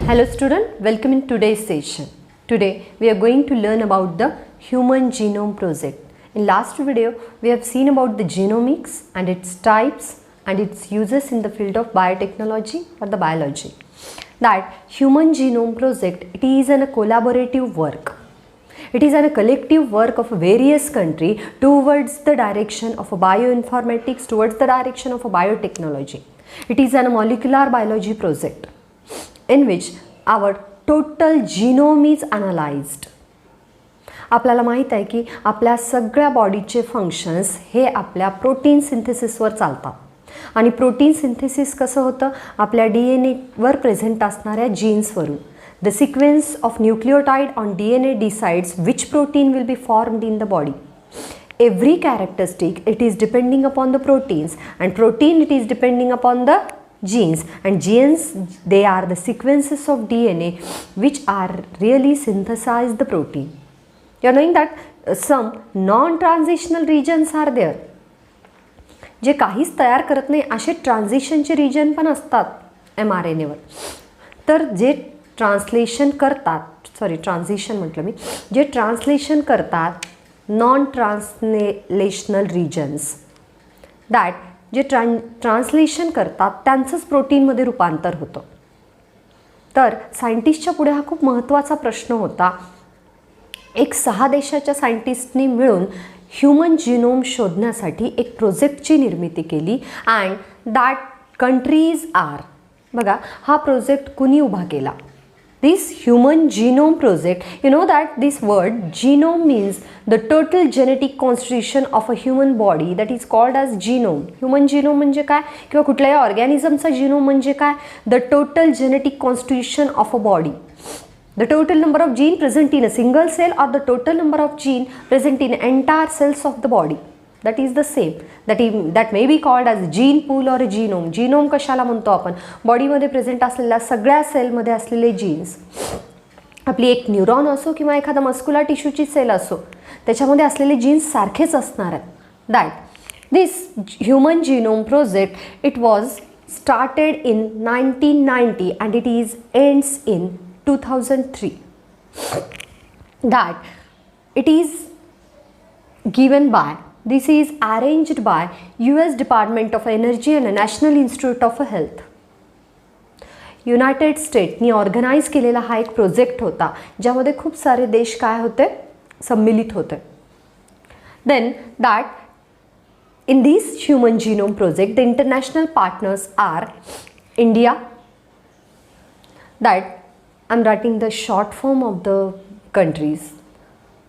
Hello student, welcome in today's session. Today we are going to learn about the Human Genome Project. In last video we have seen about the genomics and its types and its uses in the field of biotechnology or the biology. That Human Genome Project, it is a collaborative work. It is a collective work of various countries towards the direction of a bioinformatics, towards the direction of a biotechnology. It is a molecular biology project in which our total genome is analyzed. आपल्याला माहित आहे की आपल्या सगळ्या बॉडीचे functions हे आपल्या protein सिंथेसिसवर चालतात आणि प्रोटीन सिंथेसिस कसं होतं आपल्या DNA वर प्रेझेंट असणाऱ्या जीन्सवरून. The sequence of nucleotide on DNA decides which protein will be formed in the body. Every characteristic it is depending upon the proteins, and protein it is depending upon the genes, and genes they are the sequences of DNA which are really synthesize the protein. You are knowing that some non-transitional regions are there. जे काहीच तयार करत नाही असे ट्रान्झिशनचे region पण असतात mRNA वर. तर जे ट्रान्सलेशन करतात, ट्रान्झिशन म्हटलं मी, जे ट्रान्सलेशन करतात नॉन ट्रान्सलेशनल रिजन्स, दॅट जे ट्रान्सलेशन करतात त्यांचंच प्रोटीनमध्ये रूपांतर होतं. तर सायंटिस्टच्या पुढे हा खूप महत्त्वाचा प्रश्न होता. एक 6 देशाच्या सायंटिस्टनी मिळून ह्युमन जिनोम शोधण्यासाठी एक प्रोजेक्टची निर्मिती केली. अँड दॅट कंट्रीज आर, बघा हा प्रोजेक्ट कुणी उभा केला? This Human Genome Project, you know that this word genome means the total genetic constitution of a human body, that is called as genome. Human genome म्हणजे काय किंवा कुठल्याही ऑर्गॅनिझमचा genome म्हणजे काय? The total genetic constitution of a body. The total number of gene present in a single cell or the total number of gene present in entire cells of the body. That is the same. That may be called as gene pool or a genome. Genome कशाला म्हणतो आपण? बॉडीमध्ये present असलेल्या सगळ्या सेलमध्ये असलेले jeans. आपली एक न्यूरॉन असो किंवा एखादा मस्क्युलर टिश्यूची सेल असो, त्याच्यामध्ये असलेले जीन्स सारखेच असणार आहेत. That this human genome project it was started in 1990 and it is ends in 2003. That it is given by, this is arranged by US Department of Energy and National Institute of Health. United स्टेटनी organise केलेला हा एक project होता ज्यामध्ये खूप सारे देश काय होते, सम्मिलित होते. Then that in this human genome project the international partners are India, that I am writing the short form of the countries.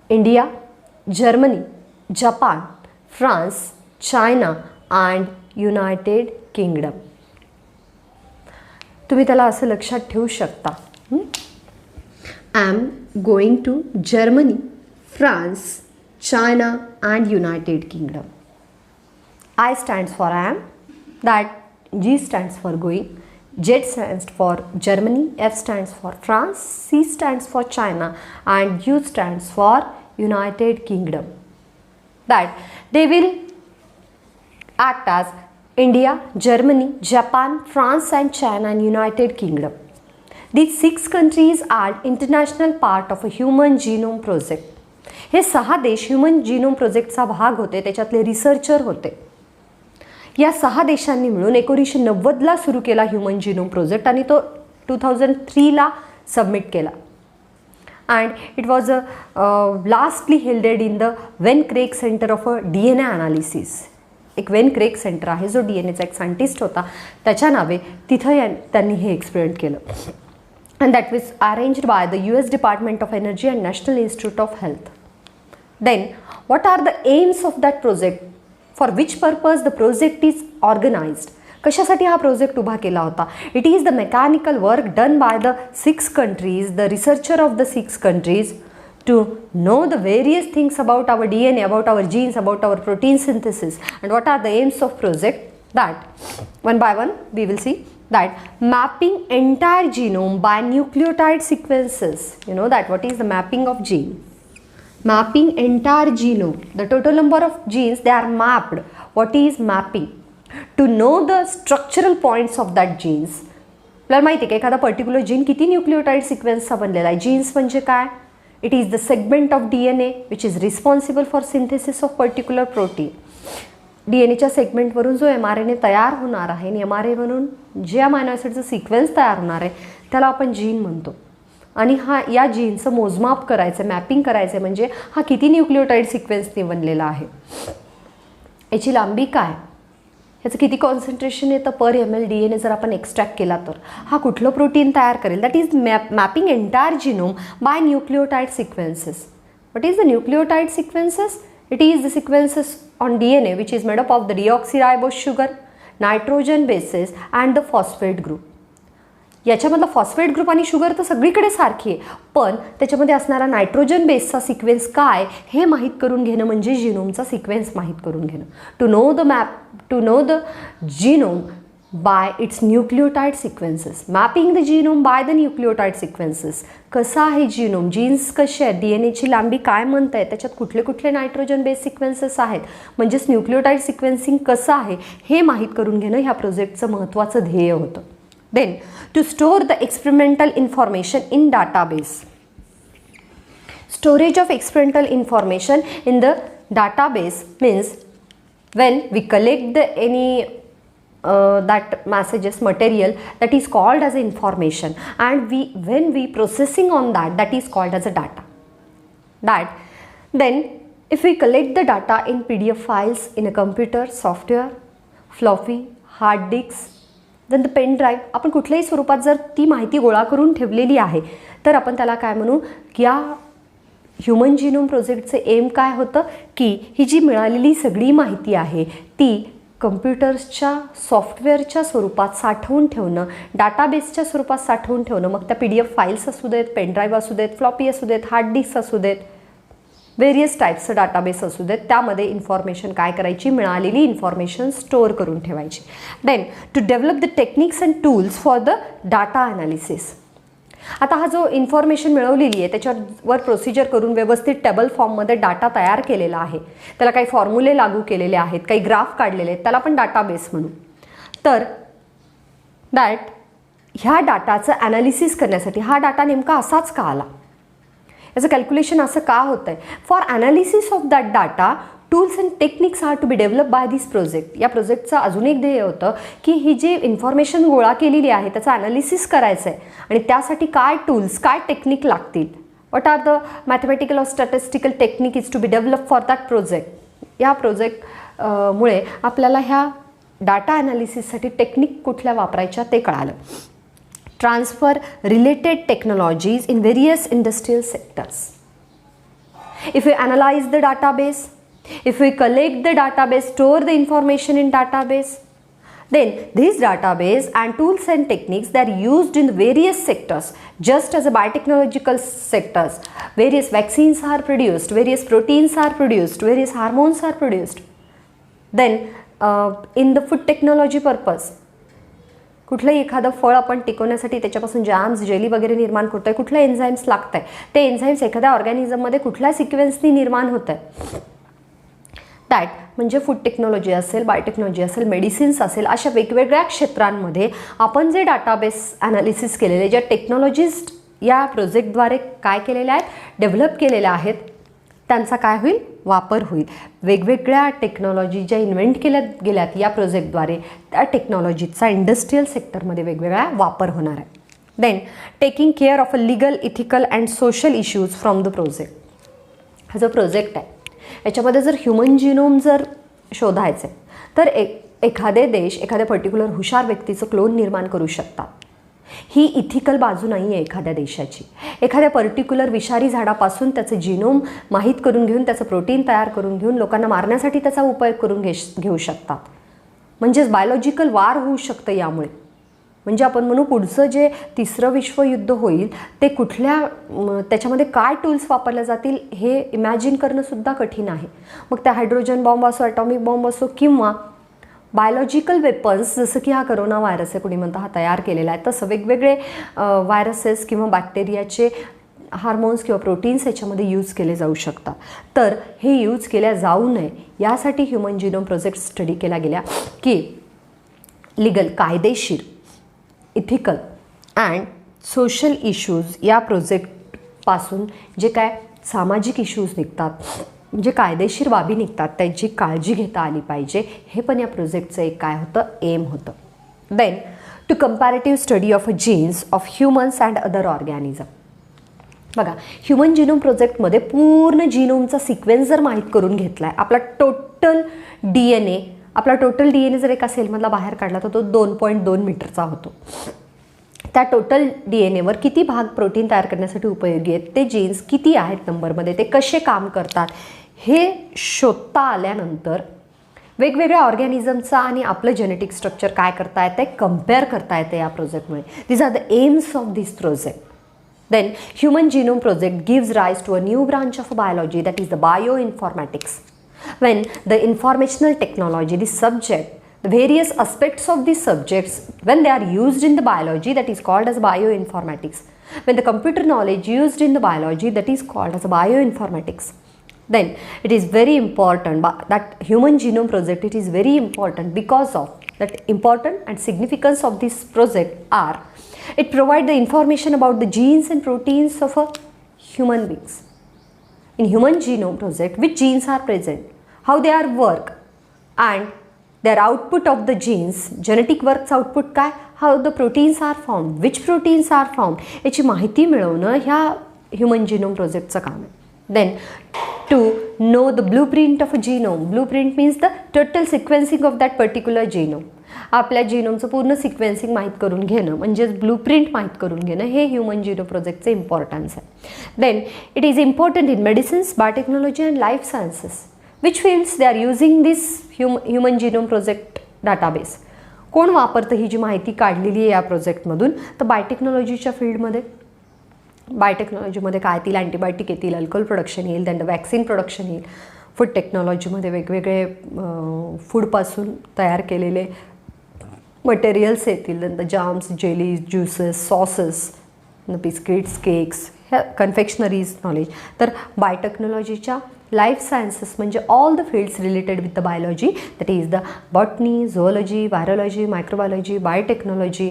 India, Germany, Japan, France, China and United Kingdom. तुम्ही त्याला असं लक्षात ठेवू शकता. I am going to Germany, France, China and United Kingdom. I stands for I am, that G stands for going, Z stands for Germany, F stands for France, C stands for China and U stands for United Kingdom. That they will act as India, Germany, Japan, France and China and United Kingdom. These 6 countries are international part of a Human Genome Project. हे 6 देश human genome प्रोजेक्टचा भाग होते, त्याच्यातले researcher होते. या 6 देशांनी मिळून 1990ला सुरू केला ह्युमन जिनोम प्रोजेक्ट आणि तो 2003ला सबमिट केला. And it was lastly headed in the Venn Craig centre of a DNA analysis. एक वेन क्रेग सेंटर आहे जो DNAचा एक सायंटिस्ट होता, त्याच्या नावे तिथं त्यांनी हे एक्सपेरिमेंट केलं. And that was arranged by the US Department of Energy and National Institute of Health. Then what are the aims of that project? For which purpose the project is organized? कशासाठी हा project उभा केला होता? It is the mechanical work done by the 6 countries, the researcher of the 6 countries, to know the various things about our DNA, about our genes, about our protein synthesis. And what are the aims of project? That one by one we will see. That mapping entire genome by nucleotide sequences. You know that what is the mapping of gene? Mapping entire genome, the total number of genes they are mapped. What is mapping? To know the structural points of that genes, आपल्याला माहिती आहे की एखादा particular gene किती nucleotide सिक्वेन्सचा बनलेला आहे. Genes म्हणजे काय? It is the segment of DNA which is responsible for synthesis of particular protein. DNAच्या सेगमेंटवरून जो mRNA तयार होणार आहे आणि mRNA म्हणून जे अमायनो ॲसिडचं सिक्वेन्स तयार होणार आहे त्याला आपण जीन म्हणतो. आणि या जीनचं मोजमाप करायचं, मॅपिंग करायचं म्हणजे हा किती न्यूक्लियोटाइड सिक्वेन्सने बनलेला आहे, याची लांबी काय, ह्याचं किती कॉन्सन्ट्रेशन येतं पर ml DNA जर आपण एक्स्ट्रॅक्ट केला तर हा कुठलं प्रोटीन तयार करेल. That is mapping entire genome by nucleotide sequences. What is the nucleotide sequences? It is the sequences on DNA which is made up of the deoxyribose sugar, nitrogen bases and the phosphate group. याच्यामधला phosphate group आणि sugar तर सगळीकडे सारखी आहे, पण त्याच्यामध्ये असणारा nitrogen बेसचा सिक्वेन्स काय हे माहीत करून घेणं म्हणजे जिनोमचा सिक्वेन्स माहीत करून घेणं. To know the genome by its nucleotide sequences. Mapping the genome by the nucleotide sequences. कसा आहे जीनोम, जीन्स कसे आहेत, DNAची लांबी काय म्हणताय, त्याच्यात कुठले कुठले नायट्रोजन बेस सिक्वेन्सेस आहेत, म्हणजेच न्यूक्लियोटाइड सिक्वेन्सिंग कसं आहे हे माहीत करून घेणं ह्या प्रोजेक्टचं महत्त्वाचं ध्येय होतं. Then to store the experimental information in database. Storage of experimental information in the database means when we collect the any that messages material that is called as information, and when we processing on that is called as a data. Then if we collect the data in PDF files in a computer, software, floppy, hard disks, then the pen drive, आपण कुठल्याही स्वरूपात जर ती माहिती गोळा करून ठेवलेली आहे तर आपण त्याला काय म्हणू की या ह्युमन जिनोम प्रोजेक्टचे एम काय होतं की ही जी मिळालेली सगळी माहिती आहे ती कम्प्युटर्सच्या सॉफ्टवेअरच्या स्वरूपात साठवून ठेवणं, डाटाबेसच्या स्वरूपात साठवून ठेवणं, मग त्या PDF फाईल्स असू देत, पेनड्राईव्ह असू देत, फ्लॉपी असू देत, हार्ड डिस्क असू देत, व्हेरियस टाईप्सचं डाटाबेस असू देत, त्यामध्ये इन्फॉर्मेशन काय करायची, मिळालेली इन्फॉर्मेशन स्टोअर करून ठेवायची. Then to develop the techniques and tools for the data analysis. आता हा जो इन्फॉर्मेशन मिळवलेली आहे त्याच्यावर प्रोसिजर करून व्यवस्थित टेबल फॉर्ममध्ये डाटा तयार केलेला आहे, त्याला काही फॉर्म्युले लागू केलेले आहेत, काही ग्राफ काढलेले आहेत, त्याला आपण डाटाबेस म्हणू. तर ह्या डाटाचं ॲनालिसिस करण्यासाठी हा डाटा नेमका असाच का आला, याचं कॅल्क्युलेशन असं का होतं आहे, for analysis of that data tools and techniques are to be develop by this project. या प्रोजेक्टचं अजून एक ध्येय होतं की ही जी इन्फॉर्मेशन गोळा केलेली आहे त्याचं ॲनालिसिस करायचं आहे आणि त्यासाठी काय टूल्स, काय टेक्निक लागतील, what are the mathematical or statistical technique is to be develop for that project. या प्रोजेक्ट आपल्याला ह्या डाटा ॲनालिसिससाठी टेक्निक कुठल्या वापरायच्या ते कळालं. Transfer related technologies in various industrial sectors. If you analyse the database, if we collect the database, store the information in database, then these database and tools and techniques that are used in various sectors, just as a biotechnological sectors, various vaccines are produced, various proteins are produced, various hormones are produced. Then in the food technology purpose, कुठलंही एखादं फळ आपण टिकवण्यासाठी त्याच्यापासून jams, jelly वगैरे निर्माण करतोय, कुठले एन्झाईम्स लागत आहे, ते एन्झाईम्स एखाद्या ऑर्गॅनिझममध्ये कुठल्या सिक्वेन्सनी निर्माण होत आहे, दॅट म्हणजे फूड टेक्नॉलॉजी असेल, बायोटेक्नॉलॉजी असेल, मेडिसिन्स असेल, अशा वेगवेगळ्या क्षेत्रांमध्ये आपण जे डाटाबेस ॲनालिसिस केलेले, ज्या टेक्नॉलॉजीज या प्रोजेक्टद्वारे काय केलेल्या आहेत, डेव्हलप केलेल्या आहेत, त्यांचा काय होईल, वापर होईल. वेगवेगळ्या टेक्नॉलॉजी ज्या इन्व्हेंट केल्या गेल्यात या प्रोजेक्टद्वारे त्या टेक्नॉलॉजीचा इंडस्ट्रियल सेक्टरमध्ये वेगवेगळा वापर होणार आहे. Then taking care of a legal, ethical and social issues from the project. हा जो प्रोजेक्ट आहे याच्यामध्ये जर ह्युमन जिनोम जर शोधायचं आहे तर एखादे देश एखाद्या पर्टिक्युलर हुशार व्यक्तीचं क्लोन निर्माण करू शकतात. ही इथिकल बाजू नाही आहे एखाद्या देशाची. एखाद्या पर्टिक्युलर विषारी झाडापासून त्याचं जिनोम माहीत करून घेऊन त्याचं प्रोटीन तयार करून घेऊन लोकांना मारण्यासाठी त्याचा उपयोग करून घेऊ शकतात. म्हणजेच बायोलॉजिकल वार होऊ शकतं यामुळे. म्हणजे आपण म्हणू पुढचं जे तिसरं विश्वयुद्ध होईल ते त्याच्यामध्ये काय टूल्स वापरले जातील हे इमॅजिन करणंसुद्धा कठीण आहे. मग त्या हायड्रोजन बॉम्ब असो, ॲटॉमिक बॉम्ब असो किंवा बायोलॉजिकल वेपन्स, जसं की हा करोना व्हायरस आहे, कुणी म्हणतं हा तयार केलेला आहे, तसं वेगवेगळे व्हायरसेस किंवा बॅक्टेरियाचे हार्मोन्स किंवा प्रोटीन्स याच्यामध्ये यूज केले जाऊ शकतात. तर हे यूज केल्या जाऊ नये यासाठी ह्युमन जिनोम प्रोजेक्ट स्टडी केला गेला की लिगल, कायदेशीर, इथिकल अँड सोशल इश्यूज या प्रोजेक्टपासून जे काय सामाजिक इश्यूज निघतात, जे कायदेशीर बाबी निघतात, त्यांची काळजी घेता आली पाहिजे. हे पण या प्रोजेक्टचं एक काय होतं, एम होतं. Then to comparative study of genes of humans and other organism. बघा, ह्युमन जिनोम प्रोजेक्टमध्ये पूर्ण जिनोमचा सिक्वेन्स जर माहीत करून घेतला आहे, आपला टोटल डी एन ए जर एका सेलमधला बाहेर काढला तर तो 2.2 मीटरचा होतो. त्या टोटल डी एन एवर किती भाग प्रोटीन तयार करण्यासाठी उपयोगी आहेत, ते जीन्स किती आहेत नंबरमध्ये, ते कसे काम करतात, हे शोधता आल्यानंतर वेगवेगळ्या ऑर्गॅनिझमचा आणि आपलं जेनेटिक स्ट्रक्चर काय करता येतं, कम्पेअर करता येतं या प्रोजेक्टमुळे. These are the aims of this project. Then Human Genome Project gives rise to a new branch of biology, that is the bioinformatics. When the informational technology, this subject, the various aspects of these subjects, when they are used in the biology, that is called as bioinformatics. When the computer knowledge used in the biology, that is called as bioinformatics. Then it is very important that Human Genome Project, it is very important because of that important and significance of this project are it provides the information about the genes and proteins of a human beings. In Human Genome Project, which genes are present, how they are work, and their output of the genes, genetic works output काय, how the proteins are formed, which proteins are formed, याची माहिती मिळवणं ह्या Human Genome Projectचं काम आहे. Then to know the blueprint of a genome. Blueprint means the total sequencing of that particular genome. आपल्या जीनोमचं पूर्ण sequencing माहीत करून घेणं म्हणजेच ब्लूप्रिंट माहीत करून घेणं हे ह्युमन जिनोम प्रोजेक्टचं इम्पॉर्टन्स आहे. Then it is important in medicines, biotechnology and life sciences. Which fields they are using this human genome project database. कोण वापरतं ही जी माहिती काढलेली आहे या प्रोजेक्टमधून, तर बायोटेक्नॉलॉजीच्या फील्डमध्ये. बायोटेक्नॉलॉजीमध्ये काय येतील, अँटीबायोटिक येतील, अल्कोहोल प्रोडक्शन येईल, दॅन वॅक्सिन प्रोडक्शन येईल. फूड टेक्नॉलॉजीमध्ये वेगवेगळे फूडपासून तयार केलेले मटेरियल्स येतील, the jams, jellies, juices, sauces, biscuits, cakes, ह्या कन्फेक्शनरीज नॉलेज. तर बायोटेक्नॉलॉजीच्या लाईफ सायन्सेस म्हणजे all the fields related with the biology, that is the botany, zoology, virology, microbiology, biotechnology,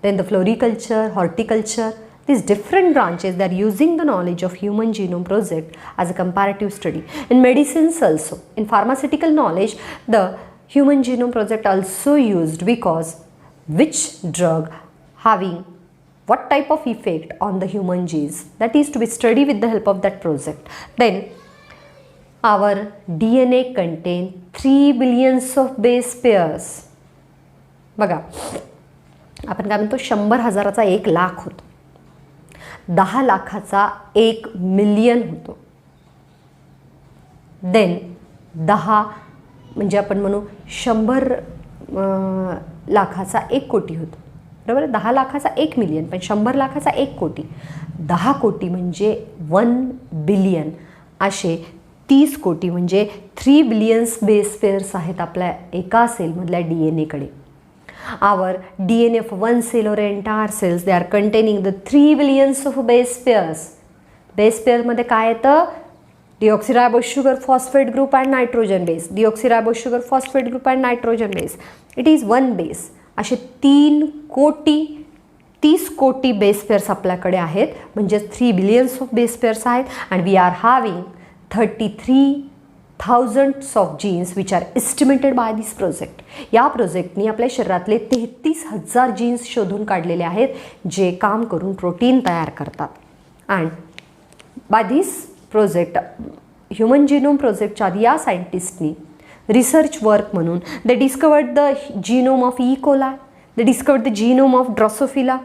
then the floriculture, horticulture. These different branches, they are using the knowledge of Human Genome Project as a comparative study. In medicines also, in pharmaceutical knowledge, the Human Genome Project also used because which drug having what type of effect on the human genes, that is to be studied with the help of that project. Then our DNA contain 3 billions of base pairs. बघा, आपण काय म्हणतो, 100,000चा 1 लाख होतो, 10 लाखाचा 1 million होतो. Then 10 म्हणजे आपण म्हणू 100 लाखाचा 1 कोटी होतो, बरोबर. 10 लाखाचा 1 मिलियन, पण 100 लाखाचा 1 कोटी, 10 कोटी म्हणजे 1 बिलियन, असे 30 कोटी म्हणजे 3 बिलियन्स बेस पेअर्स आहेत आपल्या एका सेलमधल्या डी एन एकडे. Our DNA of one cell or entire cells, they are containing the 3 billions of base pairs. Base pair मध्ये काय येतं, deoxyribose sugar phosphate group and nitrogen base. Deoxyribose sugar phosphate group and nitrogen base. It is one base. असे 30 कोटी base pairs आपल्याकडे आहेत, म्हणजे 3 billions of base pairs आहेत. And we are having 33,000 of genes which are estimated by this project. या प्रोजेक्टनी आपल्या शरीरातले 33,000 जीन्स शोधून काढलेले आहेत, जे काम करून प्रोटीन तयार करतात. And by this project, human genome प्रोजेक्टच्या आधी या सायंटिस्टनी रिसर्च वर्क म्हणून दे discovered the genome of E coli, they discovered the genome of Drosophila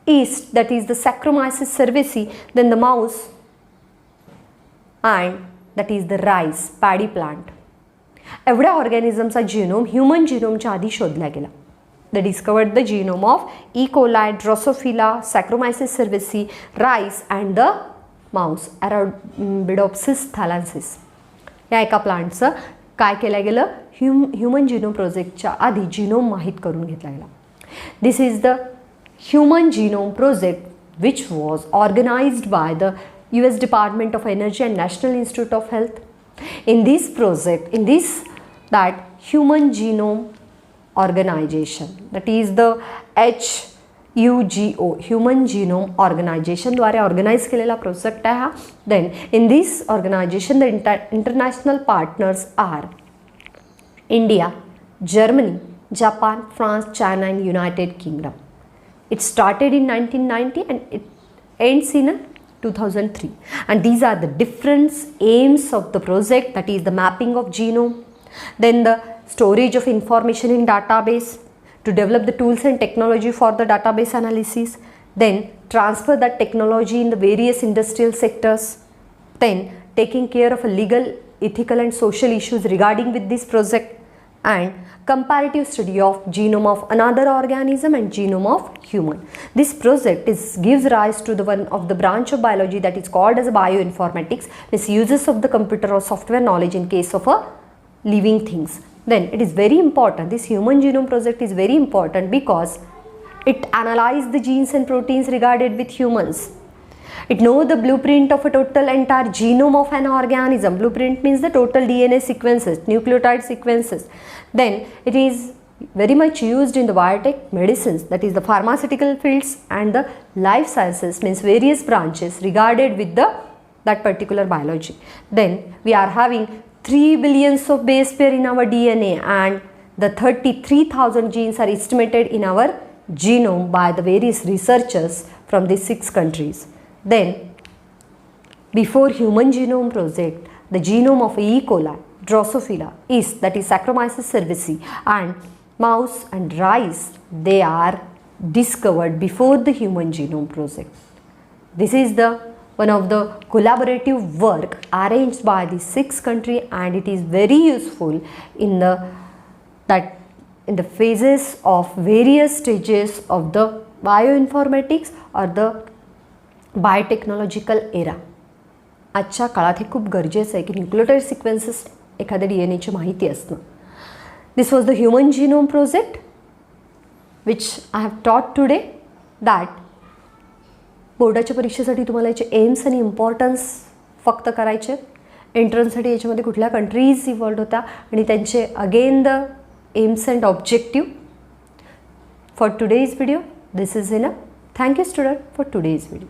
yeast, that is the Saccharomyces cerevisiae, then the mouse, and that is the rice, paddy plant. एवढ्या ऑर्गॅनिझमचा genome human जिनोमच्या आधी शोधला गेला. They discovered the genome of E coli, drosophila, saccharomyces cerevisiae, rice and the mouse, arabidopsis thaliana. या एका प्लांटचं काय केलं गेलं, human genome प्रोजेक्टच्या आधी जीनोम माहीत करून घेतला गेला. This is the Human Genome Project, which was organized by the US Department of Energy and National Institute of Health. In this project, that Human Genome Organization, that is the UGO human genome ऑर्गनायझेशनद्वारे organise केलेला project आहे हा. Then in this organisation the international partners are India, Germany, Japan, France, China and United Kingdom. It started in 1990 and it ends in 2003. And these are the different aims of the project, that is the mapping of genome, then the storage of information in database, to develop the tools and technology for the database analysis, then transfer that technology in the various industrial sectors, then taking care of a legal, ethical and social issues regarding with this project, and comparative study of genome of another organism and genome of human. This project gives rise to the one of the branch of biology that is called as bioinformatics. This uses of the computer or software knowledge in case of a living things. Then it is very important, this human genome project is very important because it analyzes the genes and proteins regarded with humans. It knows the blueprint of a total entire genome of an organism. Blueprint means the total DNA sequences, nucleotide sequences. Then it is very much used in the biotech medicines, that is the pharmaceutical fields, and the life sciences means various branches regarded with that particular biology. Then we are having 3 billions of base pair in our DNA, and the 33,000 genes are estimated in our genome by the various researchers from these 6 countries. Then before human genome project, the genome of E. coli, Drosophila, yeast, that is Saccharomyces cerevisiae, and mouse and rice, they are discovered before the human genome project. This is the one of the collaborative work arranged by the 6 countries, and it is very useful in the phases of various stages of the bioinformatics or the biotechnological era. आजच्या काळात हे खूप गरजेचं आहे की nucleotide sequences एखाद्या DNA ची माहिती असणं. This was the human genome project which I have taught today. That बोर्डाच्या परीक्षेसाठी तुम्हाला याचे एम्स आणि इम्पॉर्टन्स फक्त करायचे. एंट्रन्ससाठी याच्यामध्ये कुठल्या कंट्रीज इन्व्हॉल्ड होत्या आणि त्यांचे again the AIIMS and objective. For today's video this is enough. Thank you student for today's video.